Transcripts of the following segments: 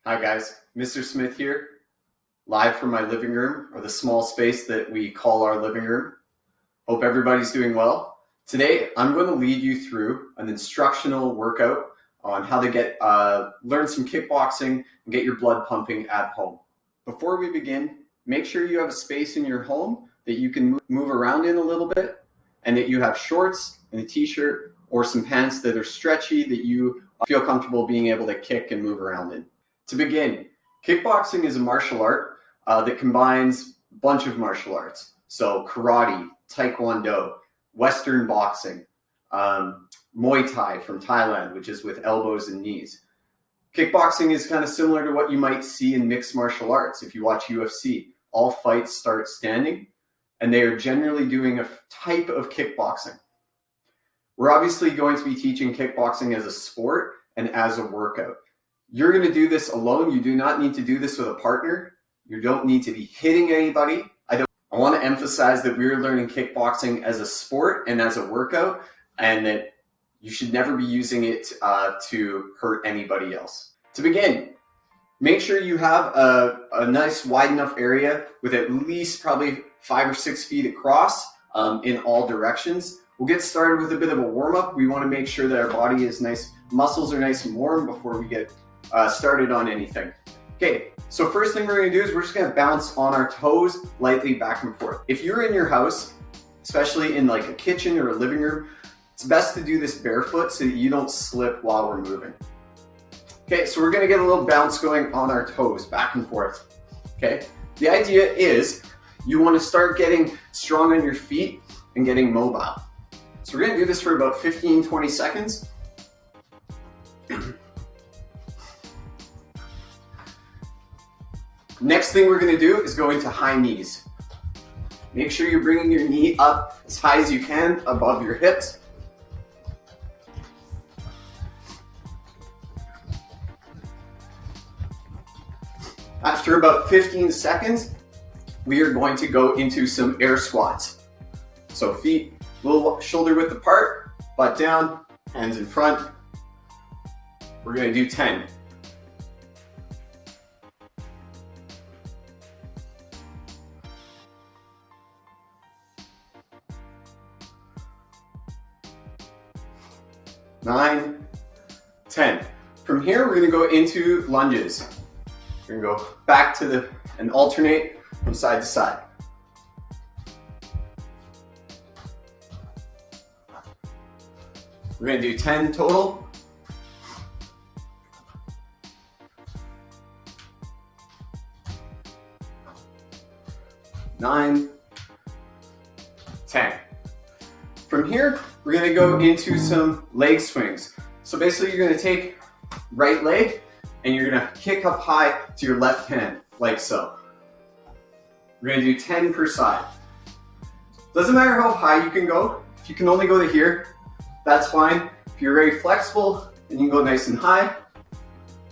Hi guys, Mr. Smith here, live from my living room, or the small space that we call our living room. Hope everybody's doing well. Today, I'm going to lead you through an instructional workout on how to learn some kickboxing and get your blood pumping at home. Before we begin, make sure you have a space in your home that you can move around in a little bit, and that you have shorts and a t-shirt or some pants that are stretchy that you feel comfortable being able to kick and move around in. To begin, kickboxing is a martial art that combines a bunch of martial arts. So karate, taekwondo, Western boxing, Muay Thai from Thailand, which is with elbows and knees. Kickboxing is kind of similar to what you might see in mixed martial arts. If you watch UFC, all fights start standing, and they are generally doing a type of kickboxing. We're obviously going to be teaching kickboxing as a sport and as a workout. You're going to do this alone. You do not need to do this with a partner. You don't need to be hitting anybody. I want to emphasize that we're learning kickboxing as a sport and as a workout, and that you should never be using it to hurt anybody else. To begin, make sure you have a nice wide enough area with at least probably 5 or 6 feet across in all directions. We'll get started with a bit of a warm-up. We want to make sure that our body is nice, muscles are nice and warm before we get started on anything. Okay, so first thing we're going to do is we're just going to bounce on our toes lightly back and forth. If you're in your house, especially in like a kitchen or a living room, it's best to do this barefoot so that you don't slip while we're moving. Okay, so we're going to get a little bounce going on our toes back and forth. Okay, the idea is you want to start getting strong on your feet and getting mobile. So we're going to do this for about 15-20 seconds. Next thing we're going to do is go into high knees. Make sure you're bringing your knee up as high as you can above your hips. After about 15 seconds, we are going to go into some air squats. So feet a little shoulder width apart, butt down, hands in front. We're going to do 10. Nine, 10. From here, we're going to go into lunges. We're going to go back to and alternate from side to side. We're going to do 10 total. Nine, 10. From here, we're going to go into some leg swings. So basically you're going to take right leg and you're going to kick up high to your left hand, like so. We're going to do 10 per side. Doesn't matter how high you can go. If you can only go to here, that's fine. If you're very flexible and you can go nice and high,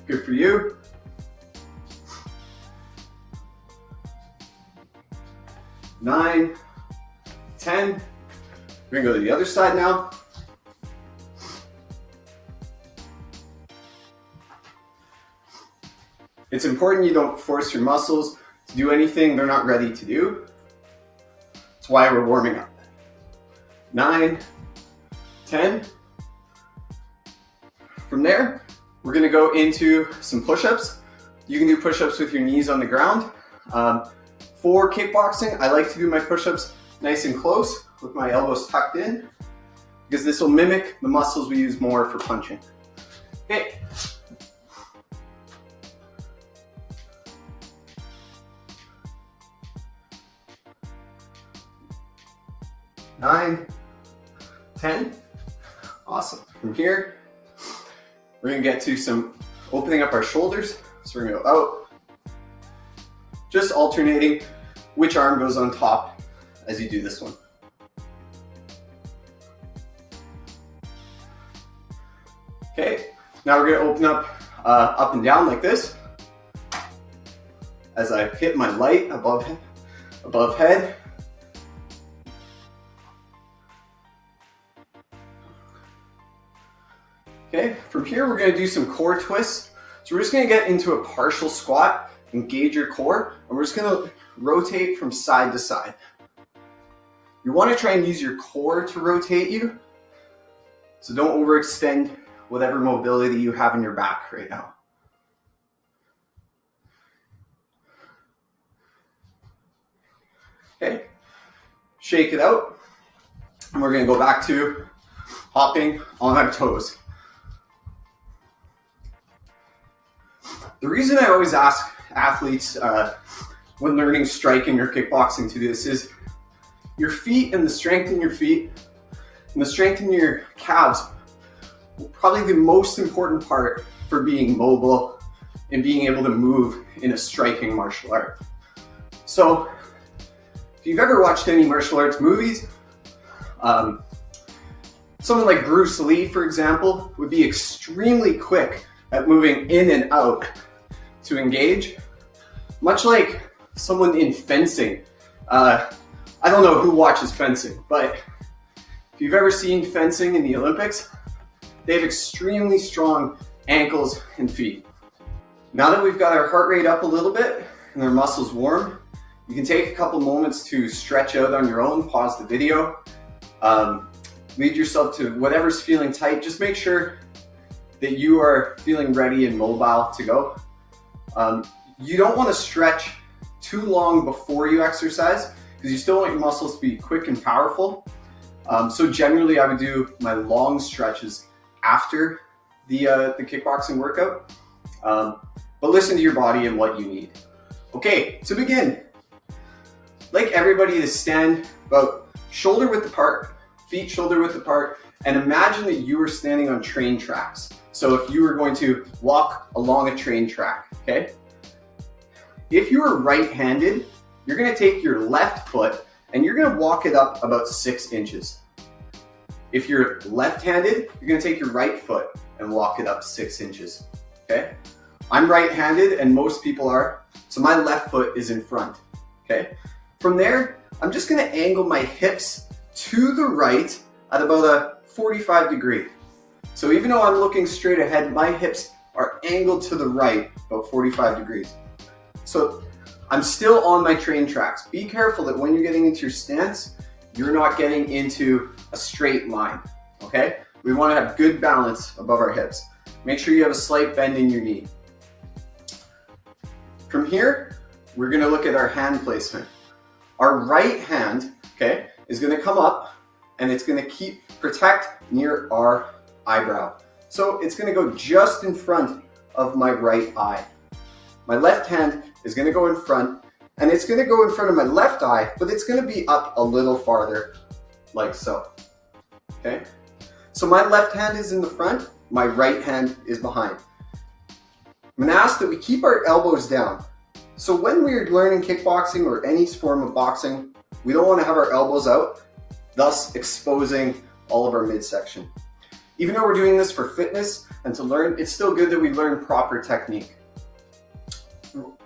good for you. Nine, 10. We're gonna go to the other side now. It's important you don't force your muscles to do anything they're not ready to do. That's why we're warming up. 9, 10. From there, we're gonna go into some push-ups. You can do push-ups with your knees on the ground. For kickboxing, I like to do my push-ups nice and close with my elbows tucked in, because this will mimic the muscles we use more for punching. Okay. Nine, 10. Awesome. From here, we're gonna get to some opening up our shoulders. So we're gonna go out, just alternating which arm goes on top as you do this one. Okay, now we're gonna open up and down like this as I hit my light above head. Okay, from here we're going to do some core twists. So So we're just gonna get into a partial squat, engage your core, and we're just gonna rotate from side to side. You wanna try and use your core to rotate you, so don't overextend whatever mobility you have in your back right now. Okay, shake it out, and we're gonna go back to hopping on our toes. The reason I always ask athletes when learning striking or kickboxing to do this is your feet and the strength in your feet and the strength in your calves are probably the most important part for being mobile and being able to move in a striking martial art. So if you've ever watched any martial arts movies, someone like Bruce Lee, for example, would be extremely quick at moving in and out to engage, much like someone in fencing. I don't know who watches fencing, but if you've ever seen fencing in the Olympics, they have extremely strong ankles and feet. Now that we've got our heart rate up a little bit and our muscles warm, you can take a couple moments to stretch out on your own, pause the video, lead yourself to whatever's feeling tight. Just make sure that you are feeling ready and mobile to go. You don't want to stretch too long before you exercise because you still want your muscles to be quick and powerful. So generally I would do my long stretches after the kickboxing workout. But listen to your body and what you need. Okay, to begin, like everybody to stand about shoulder width apart, feet shoulder width apart, and imagine that you are standing on train tracks. So if you were going to walk along a train track, okay? If you are right-handed, you're gonna take your left foot and you're gonna walk it up about 6 inches. If you're left-handed, you're gonna take your right foot and walk it up 6 inches, okay? I'm right-handed and most people are, so my left foot is in front, okay? From there, I'm just gonna angle my hips to the right at about a 45 degree. So even though I'm looking straight ahead, my hips are angled to the right about 45 degrees. So I'm still on my train tracks. Be careful that when you're getting into your stance, you're not getting into a straight line, okay? We wanna have good balance above our hips. Make sure you have a slight bend in your knee. From here, we're gonna look at our hand placement. Our right hand, okay, is gonna come up and it's gonna protect near our eyebrow. So it's gonna go just in front of my right eye. My left hand is gonna go in front and it's gonna go in front of my left eye, but it's gonna be up a little farther, like so, okay? So my left hand is in the front, my right hand is behind. I'm gonna ask that we keep our elbows down. So when we're learning kickboxing or any form of boxing, we don't wanna have our elbows out, thus exposing all of our midsection. Even though we're doing this for fitness and to learn, it's still good that we learn proper technique.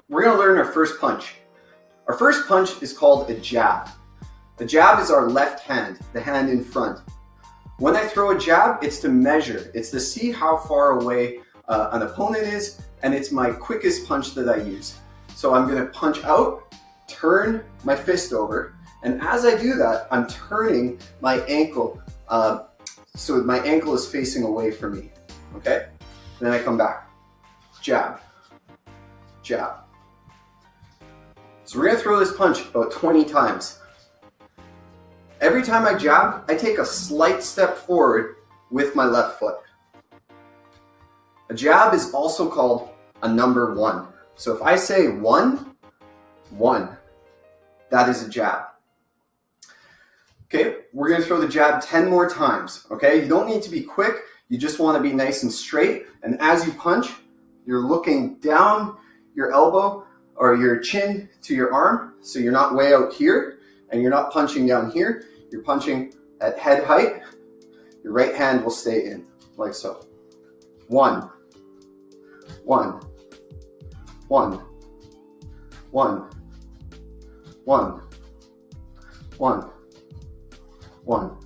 We're gonna learn our first punch. Our first punch is called a jab. The jab is our left hand, the hand in front. When I throw a jab, it's to measure. It's to see how far away an opponent is, and it's my quickest punch that I use. So I'm gonna punch out, turn my fist over, and as I do that, I'm turning my ankle so my ankle is facing away from me, okay? And then I come back, jab, jab. So we're gonna throw this punch about 20 times. Every time I jab, I take a slight step forward with my left foot. A jab is also called a number 1. So if I say 1, 1, that is a jab. Okay, we're gonna throw the jab 10 more times, okay? You don't need to be quick, you just wanna be nice and straight, and as you punch, you're looking down your elbow or your chin to your arm, so you're not way out here, and you're not punching down here, you're punching at head height. Your right hand will stay in, like so. 1, 1, 1, 1, 1, 1, 1.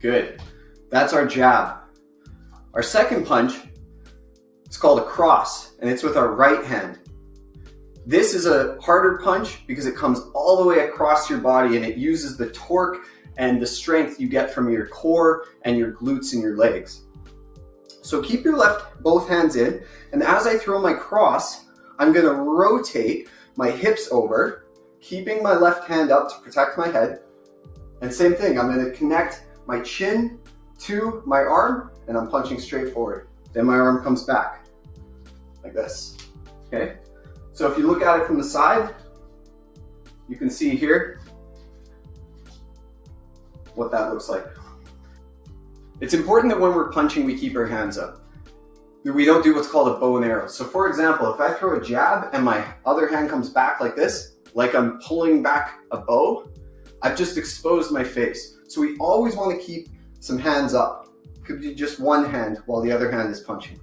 Good. That's our jab. Our second punch It's called a cross, and it's with our right hand. This is a harder punch because it comes all the way across your body and it uses the torque and the strength you get from your core and your glutes and your legs. So keep your both hands in, and as I throw my cross, I'm gonna rotate my hips over, keeping my left hand up to protect my head. And same thing, I'm gonna connect my chin to my arm, and I'm punching straight forward. Then my arm comes back, like this, okay? So if you look at it from the side, you can see here what that looks like. It's important that when we're punching, we keep our hands up. We don't do what's called a bow and arrow. So for example, if I throw a jab and my other hand comes back like this, like I'm pulling back a bow, I've just exposed my face. So we always want to keep some hands up. Could be just one hand while the other hand is punching.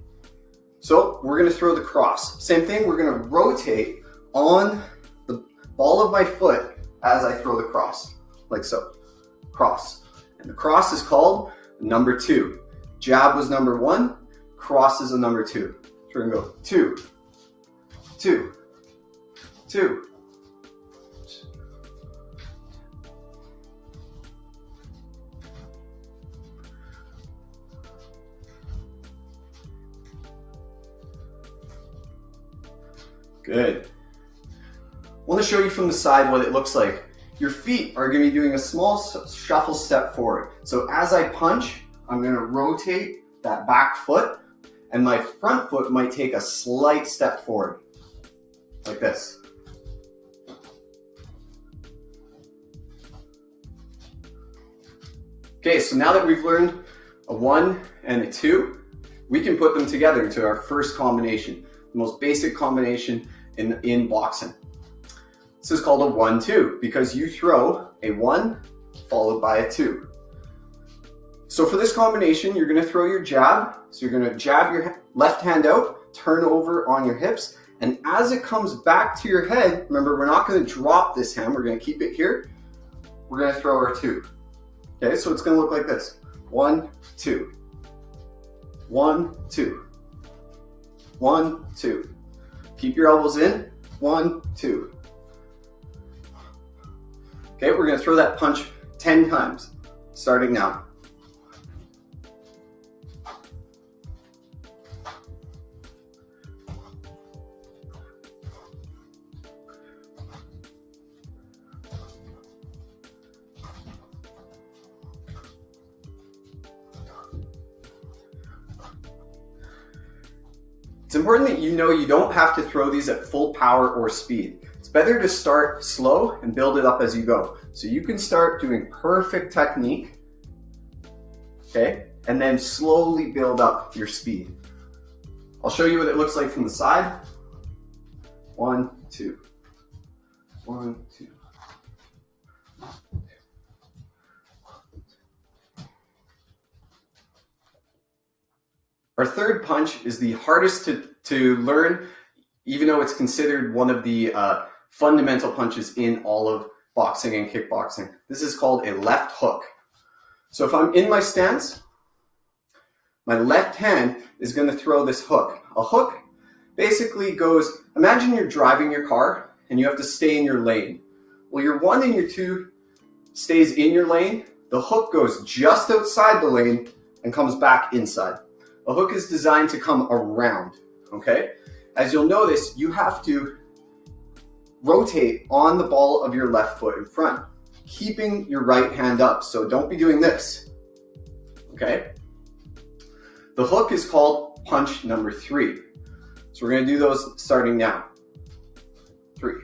So we're gonna throw the cross. Same thing, we're gonna rotate on the ball of my foot as I throw the cross, like so, cross. And the cross is called number 2. Jab was number 1, cross is a number 2. So we're gonna go 2, 2, 2. Good. I want to show you from the side what it looks like. Your feet are going to be doing a small shuffle step forward. So as I punch, I'm going to rotate that back foot, and my front foot might take a slight step forward, like this. Okay, so now that we've learned a 1 and a 2, we can put them together into our first combination, the most basic combination in boxing. This is called a 1-2 because you throw a 1 followed by a 2. So for this combination, you're going to throw your jab. So you're going to jab your left hand out, turn over on your hips, and as it comes back to your head, remember we're not going to drop this hand, we're going to keep it here. We're going to throw our 2. Okay, so it's going to look like this. 1, 2. 1, 2. 1, 2. Keep your elbows in. 1, 2. Okay, we're going to throw that punch 10 times, starting now. It's important that you know you don't have to throw these at full power or speed. It's better to start slow and build it up as you go. So you can start doing perfect technique, okay, and then slowly build up your speed. I'll show you what it looks like from the side. 1, 2. 1, 2. Our third punch is the hardest to learn, even though it's considered one of the fundamental punches in all of boxing and kickboxing. This is called a left hook. So if I'm in my stance, my left hand is going to throw this hook. A hook basically goes, imagine you're driving your car and you have to stay in your lane. Well, your 1 and your 2 stays in your lane. The hook goes just outside the lane and comes back inside. A hook is designed to come around, okay? As you'll notice, you have to rotate on the ball of your left foot in front, keeping your right hand up. So don't be doing this, okay? The hook is called punch number 3. So we're gonna do those starting now. 3.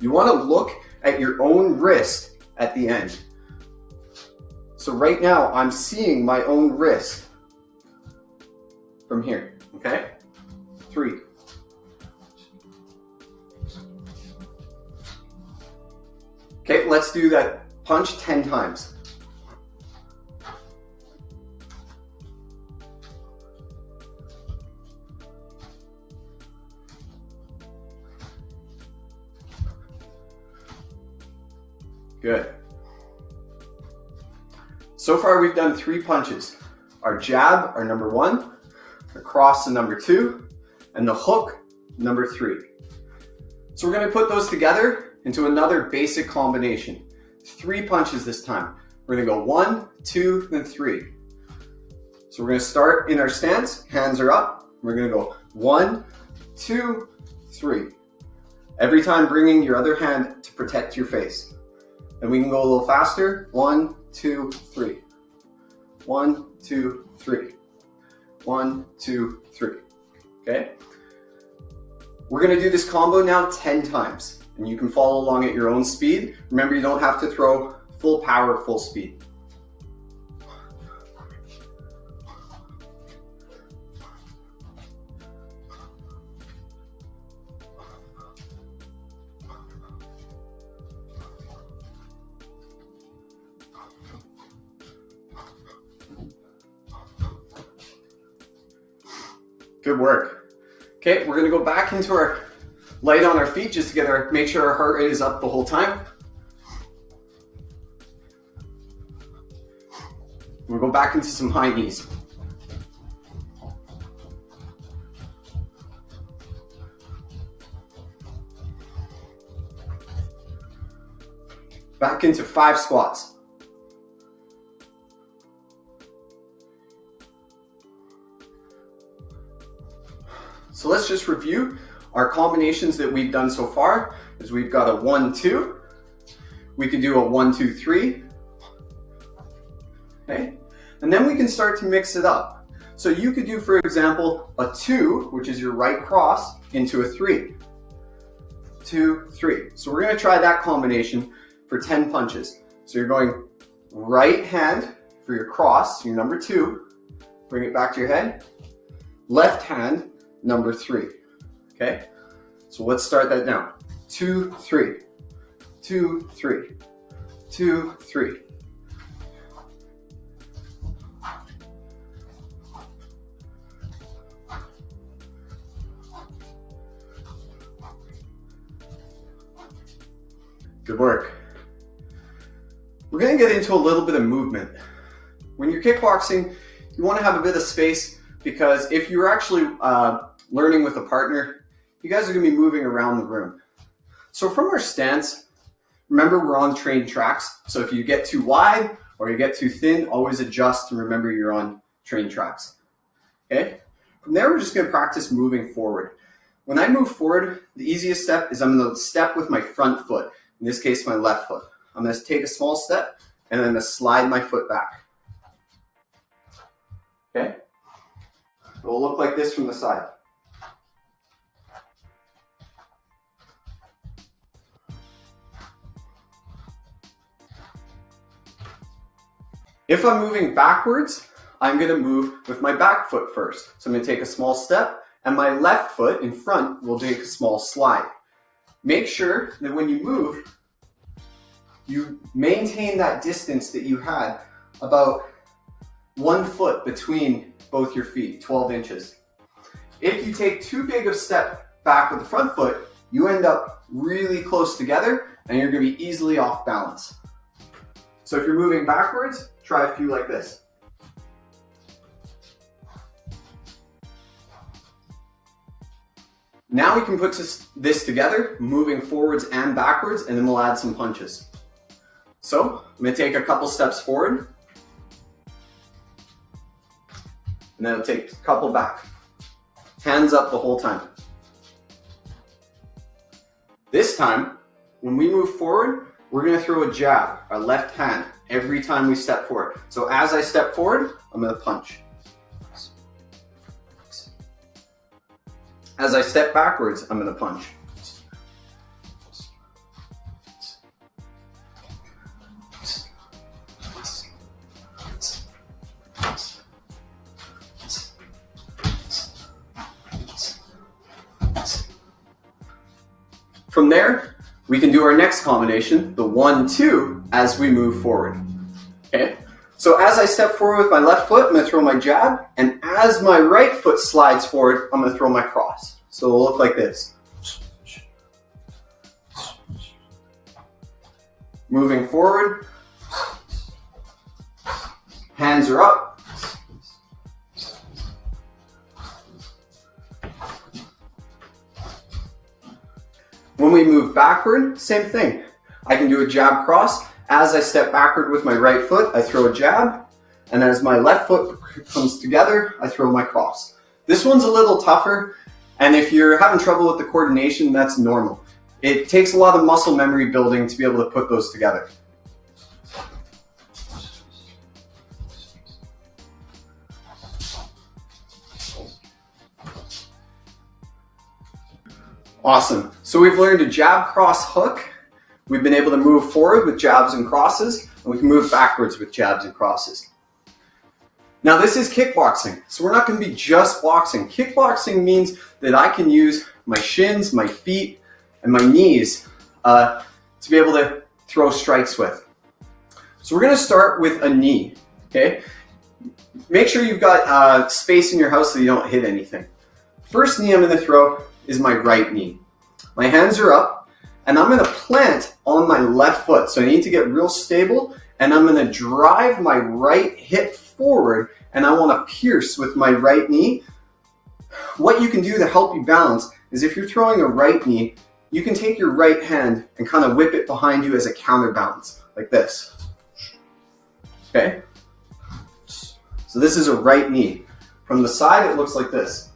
You wanna look at your own wrist at the end. So right now I'm seeing my own wrist from here, okay? 3. Okay, let's do that punch 10 times. Good. So far we've done 3 punches. Our jab, our number 1, the cross, the number 2, and the hook, number 3. So we're going to put those together into another basic combination. 3 punches this time. We're going to go 1, 2, then 3. So we're going to start in our stance, hands are up. We're going to go 1, 2, 3. Every time bringing your other hand to protect your face. And we can go a little faster. 1, 2, 3. 1, 2, 3. 1, 2, 3. Okay? We're going to do this combo now 10 times. And you can follow along at your own speed. Remember, you don't have to throw full power, full speed. Good work. Okay, we're gonna go back into our light on our feet just to make sure our heart rate is up the whole time. We'll go back into some high knees. Back into 5 squats. So let's just review our combinations that we've done so far. Is we've got a 1, 2. We could do a 1, 2, 3. Okay, and then we can start to mix it up. So you could do, for example, a 2, which is your right cross, into a 3. 2, 3. So we're going to try that combination for 10 punches. So you're going right hand for your cross, your number 2. Bring it back to your head. Left hand, number 3. Okay, so let's start that now. 2, 3. 2, 3. 2, 3. Good work. We're going to get into a little bit of movement. When you're kickboxing, you want to have a bit of space, because if you're actually learning with a partner, you guys are going to be moving around the room. So from our stance, remember we're on trained tracks. So if you get too wide or you get too thin, always adjust and remember you're on trained tracks. Okay? From there, we're just going to practice moving forward. When I move forward, the easiest step is I'm going to step with my front foot. In this case, my left foot. I'm going to take a small step and I'm going to slide my foot back. Okay? It will look like this from the side. If I'm moving backwards, I'm going to move with my back foot first. So I'm going to take a small step and my left foot in front will take a small slide. Make sure that when you move, you maintain that distance that you had, about 1 foot between both your feet, 12 inches. If you take too big of a step back with the front foot, you end up really close together and you're going to be easily off balance. So if you're moving backwards, try a few like this. Now we can put this together, moving forwards and backwards, and then we'll add some punches. So I'm going to take a couple steps forward, and then I'll take a couple back. Hands up the whole time. This time, when we move forward, we're going to throw a jab, our left hand, every time we step forward. So as I step forward, I'm going to punch. As I step backwards, I'm going to punch. From there, we can do our next combination, the 1, 2, as we move forward. Okay? So as I step forward with my left foot, I'm going to throw my jab, and as my right foot slides forward, I'm going to throw my cross. So it'll look like this. Moving forward. Hands are up. When we move backward, same thing. I can do a jab cross. As I step backward with my right foot, I throw a jab. And as my left foot comes together, I throw my cross. This one's a little tougher. And if you're having trouble with the coordination, that's normal. It takes a lot of muscle memory building to be able to put those together. Awesome. So we've learned a jab, cross, hook. We've been able to move forward with jabs and crosses, and we can move backwards with jabs and crosses. Now this is kickboxing, so we're not going to be just boxing. Kickboxing means that I can use my shins, my feet, and my knees to be able to throw strikes with. So we're going to start with a knee, okay? Make sure you've got space in your house so you don't hit anything. First knee I'm going to throw is my right knee. My hands are up, and I'm going to plant on my left foot. So I need to get real stable, and I'm going to drive my right hip forward, and I want to pierce with my right knee. What you can do to help you balance is if you're throwing a right knee, you can take your right hand and kind of whip it behind you as a counterbalance, like this. Okay? So this is a right knee. From the side, it looks like this.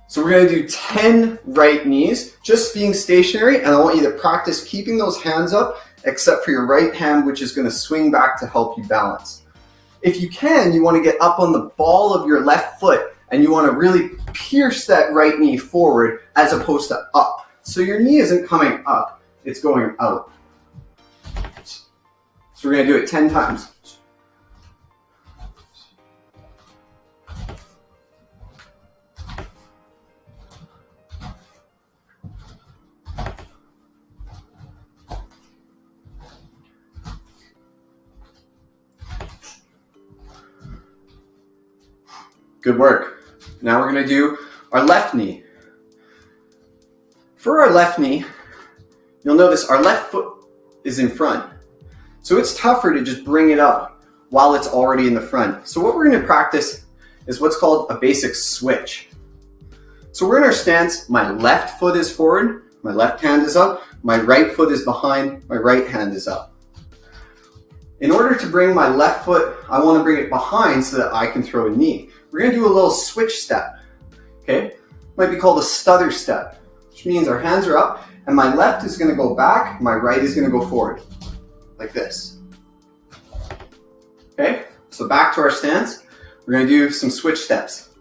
So we're going to do 10 right knees, just being stationary, and I want you to practice keeping those hands up, except for your right hand, which is going to swing back to help you balance. If you can, you want to get up on the ball of your left foot, and you want to really pierce that right knee forward as opposed to up. So your knee isn't coming up, it's going out. So we're going to do it 10 times. Good work. Now we're going to do our left knee. For our left knee, you'll notice our left foot is in front. So it's tougher to just bring it up while it's already in the front. So what we're going to practice is what's called a basic switch. So we're in our stance. My left foot is forward. My left hand is up. My right foot is behind. My right hand is up. In order to bring my left foot, I want to bring it behind so that I can throw a knee. We're going to do a little switch step, okay? Might be called a stutter step, which means our hands are up, and my left is going to go back, my right is going to go forward, like this. Okay, so back to our stance. We're going to do some switch steps.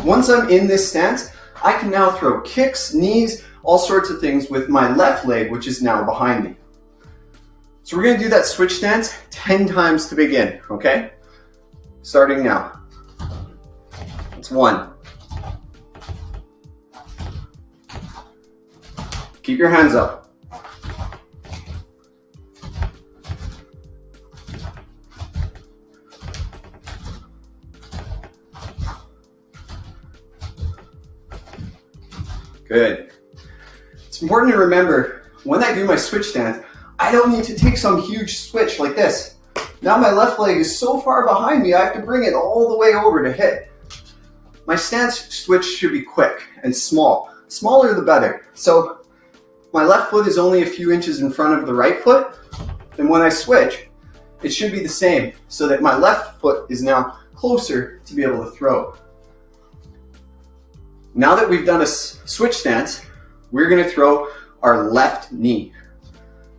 Once I'm in this stance, I can now throw kicks, knees, all sorts of things with my left leg, which is now behind me. So we're going to do that switch stance 10 times to begin, okay? Starting now. It's 1. Keep your hands up. 2. Good. It's important to remember, when I do my switch stance, I don't need to take some huge switch like this. Now my left leg is so far behind me, I have to bring it all the way over to hit. My stance switch should be quick and small. Smaller the better. So my left foot is only a few inches in front of the right foot, and when I switch, it should be the same, so that my left foot is now closer to be able to throw. Now that we've done a switch stance, we're going to throw our left knee.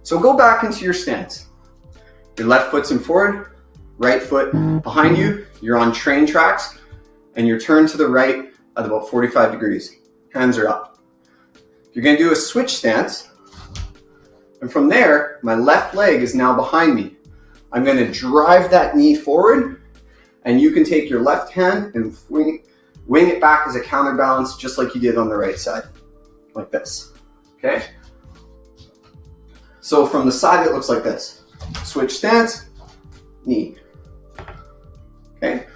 So go back into your stance. Your left foot's in forward, right foot behind you. You're on train tracks, and you're turned to the right at about 45 degrees. Hands are up. You're going to do a switch stance, and from there, my left leg is now behind me. I'm going to drive that knee forward, and you can take your left hand and wing it back as a counterbalance, just like you did on the right side, like this, okay? So from the side, it looks like this. Switch stance, knee, okay?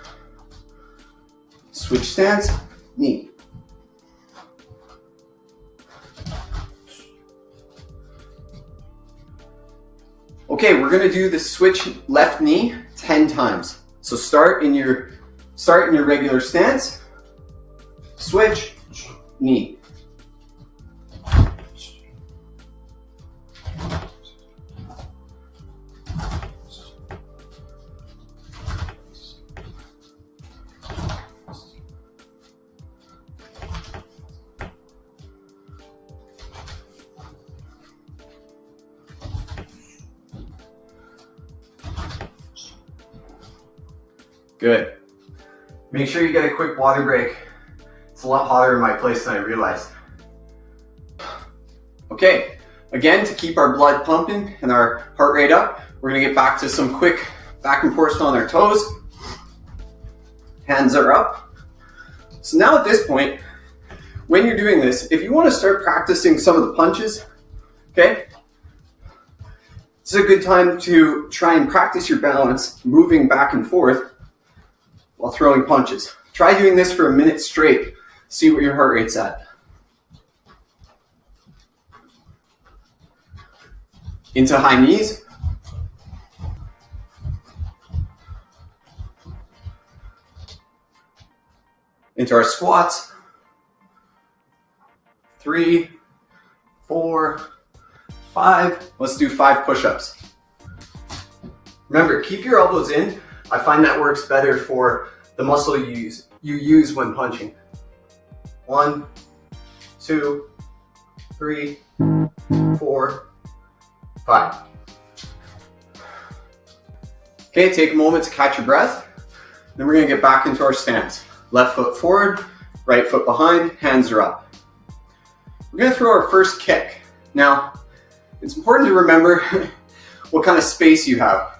Switch stance, knee. Okay, we're gonna do the switch left knee 10 times. So start in your regular stance, switch, knee. Good. Make sure you get a quick water break. It's a lot hotter in my place than I realized. Okay, again, to keep our blood pumping and our heart rate up, we're gonna get back to some quick back and forth on our toes. Hands are up. So now at this point, when you're doing this, if you wanna start practicing some of the punches, okay, this is a good time to try and practice your balance, moving back and forth while throwing punches. Try doing this for a minute straight. See what your heart rate's at. Into high knees. Into our squats. 3, 4, 5. Let's do 5 push-ups. Remember, keep your elbows in. I find that works better for the muscle you use when punching. 1, 2, 3, 4, 5. Okay, take a moment to catch your breath. Then we're gonna get back into our stance. Left foot forward, right foot behind, hands are up. We're gonna throw our first kick. Now, it's important to remember what kind of space you have.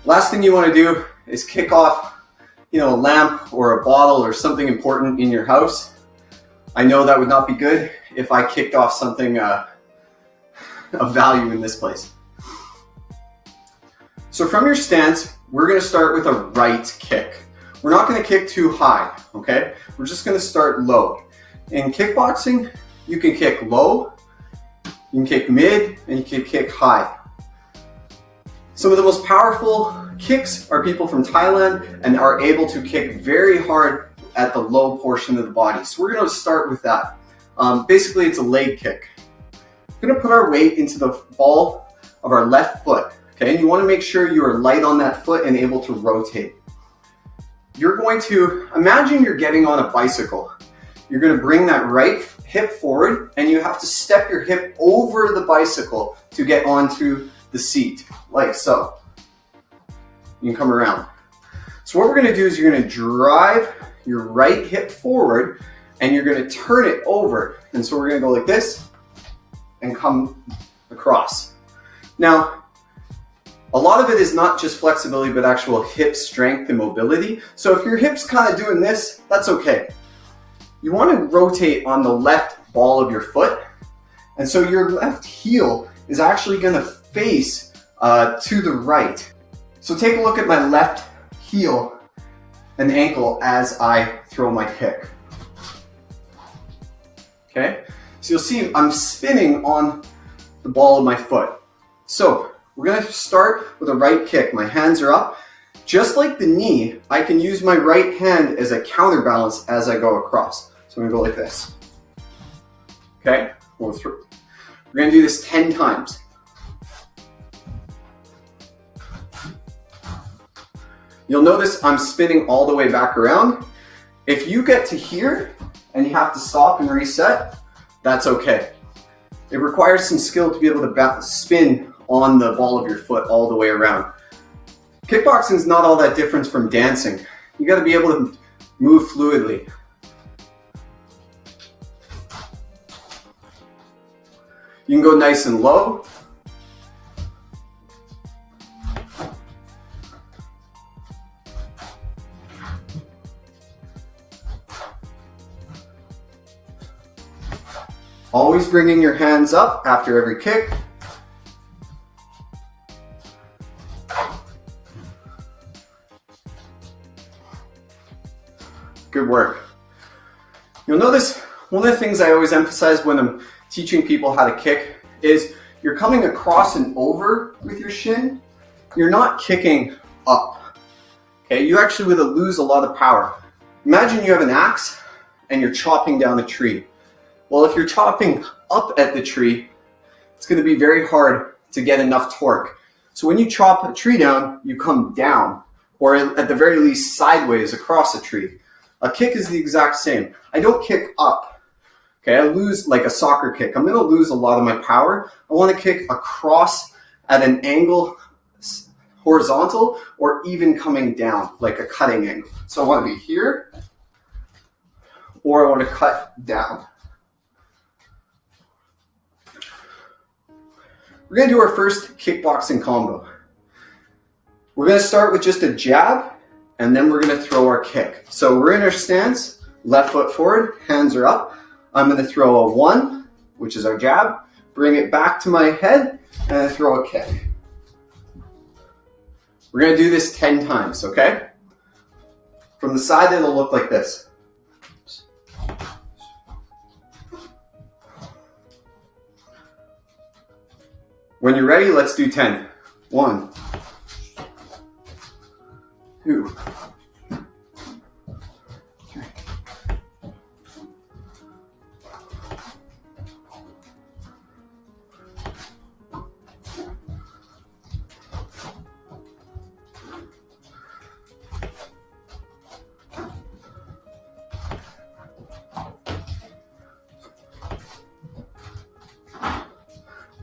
Last thing you want to do is kick off, a lamp or a bottle or something important in your house. I know that would not be good if I kicked off something of value in this place. So from your stance, we're going to start with a right kick. We're not going to kick too high, okay? We're just going to start low. In kickboxing, you can kick low, you can kick mid, and you can kick high. Some of the most powerful kicks are people from Thailand and are able to kick very hard at the low portion of the body. So we're going to start with that. Basically, it's a leg kick. We're going to put our weight into the ball of our left foot. Okay, and you want to make sure you are light on that foot and able to rotate. You're going to imagine you're getting on a bicycle. You're going to bring that right hip forward and you have to step your hip over the bicycle to get onto the seat, like so. You can come around. So what we're going to do is you're going to drive your right hip forward and you're going to turn it over. And so we're going to go like this and come across. Now, a lot of it is not just flexibility, but actual hip strength and mobility. So if your hip's kind of doing this, that's okay. You want to rotate on the left ball of your foot. And so your left heel is actually going to face to the right. So take a look at my left heel and ankle as I throw my kick. Okay, so you'll see I'm spinning on the ball of my foot. So we're going to start with a right kick. My hands are up. Just like the knee, I can use my right hand as a counterbalance as I go across. So I'm going to go like this. Okay, we're going to do this 10 times. You'll notice I'm spinning all the way back around. If you get to here and you have to stop and reset, that's okay. It requires some skill to be able to spin on the ball of your foot all the way around. Kickboxing is not all that different from dancing. You got to be able to move fluidly. You can go nice and low. Always bringing your hands up after every kick. Good work. You'll notice one of the things I always emphasize when I'm teaching people how to kick is you're coming across and over with your shin. You're not kicking up. Okay, you actually would lose a lot of power. Imagine you have an axe and you're chopping down a tree. Well, if you're chopping up at the tree, it's going to be very hard to get enough torque. So when you chop a tree down, you come down, or at the very least sideways across a tree. A kick is the exact same. I don't kick up. Okay, I lose like a soccer kick. I'm going to lose a lot of my power. I want to kick across at an angle, horizontal, or even coming down, like a cutting angle. So I want to be here, or I want to cut down. We're going to do our first kickboxing combo. We're going to start with just a jab, and then we're going to throw our kick. So we're in our stance, left foot forward, hands are up. I'm going to throw a 1, which is our jab, bring it back to my head, and I throw a kick. We're going to do this 10 times, okay? From the side, it'll look like this. When you're ready, let's do 10. 1, 2, 3.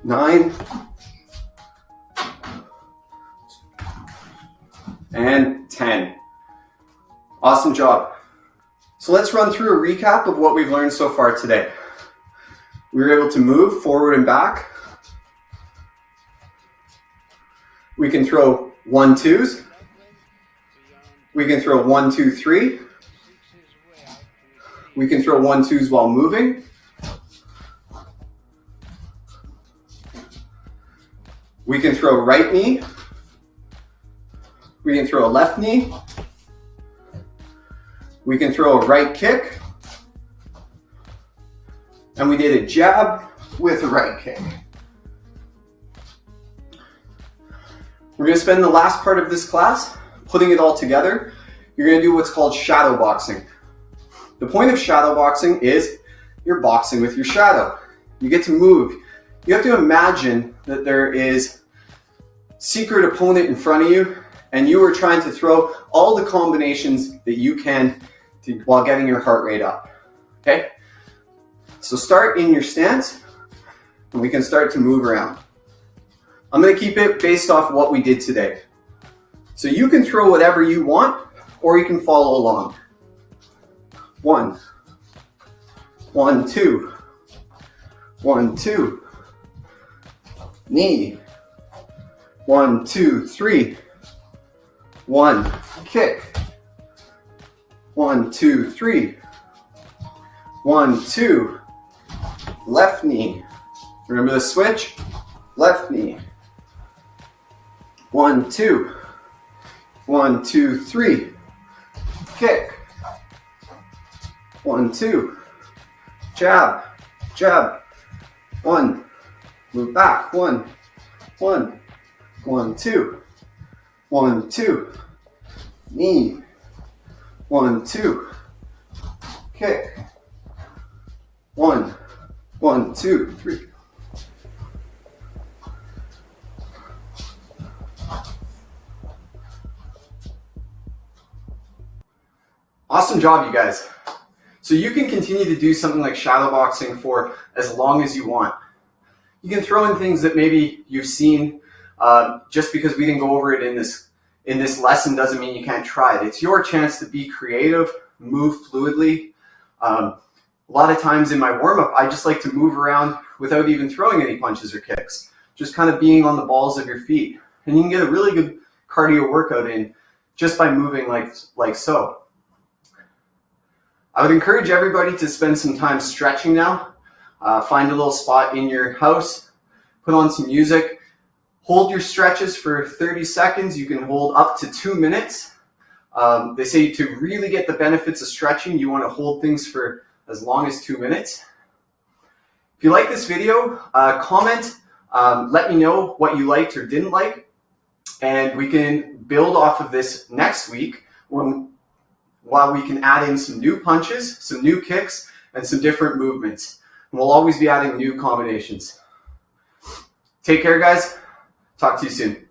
9, and 10. Awesome job. So let's run through a recap of what we've learned so far today. We were able to move forward and back. We can throw 1-2s. We can throw 1-2-3. We can throw 1-2s while moving. We can throw right knee. We can throw a left knee. We can throw a right kick. And we did a jab with a right kick. We're going to spend the last part of this class putting it all together. You're going to do what's called shadowboxing. The point of shadowboxing is you're boxing with your shadow. You get to move. You have to imagine that there is secret opponent in front of you, and you are trying to throw all the combinations that you can while getting your heart rate up. Okay? So start in your stance, and we can start to move around. I'm going to keep it based off what we did today. So you can throw whatever you want, or you can follow along. 1, 1, 2, 1, 2, knee. 1, 2, 3. 1, kick. 1, 2, 3. 1, 2. Left knee. Remember the switch? Left knee. 1, 2. 1, 2, 3. Kick. 1, 2. Jab. Jab. 1. Move back. 1. 1. 1, 2. 1, 2. Knee. 1, 2. Kick. 1. 1, 2, 3. Awesome job, you guys. So you can continue to do something like shadowboxing for as long as you want. You can throw in things that maybe you've seen. Just because we didn't go over it in this lesson doesn't mean you can't try it. It's your chance to be creative, move fluidly. A lot of times in my warm-up, I just like to move around without even throwing any punches or kicks. Just kind of being on the balls of your feet. And you can get a really good cardio workout in just by moving like so. I would encourage everybody to spend some time stretching now. Find a little spot in your house, put on some music, hold your stretches for 30 seconds. You can hold up to 2 minutes. They say to really get the benefits of stretching, you want to hold things for as long as 2 minutes. If you like this video, comment, let me know what you liked or didn't like, and we can build off of this next week while we can add in some new punches, some new kicks, and some different movements. And we'll always be adding new combinations. Take care, guys. Talk to you soon.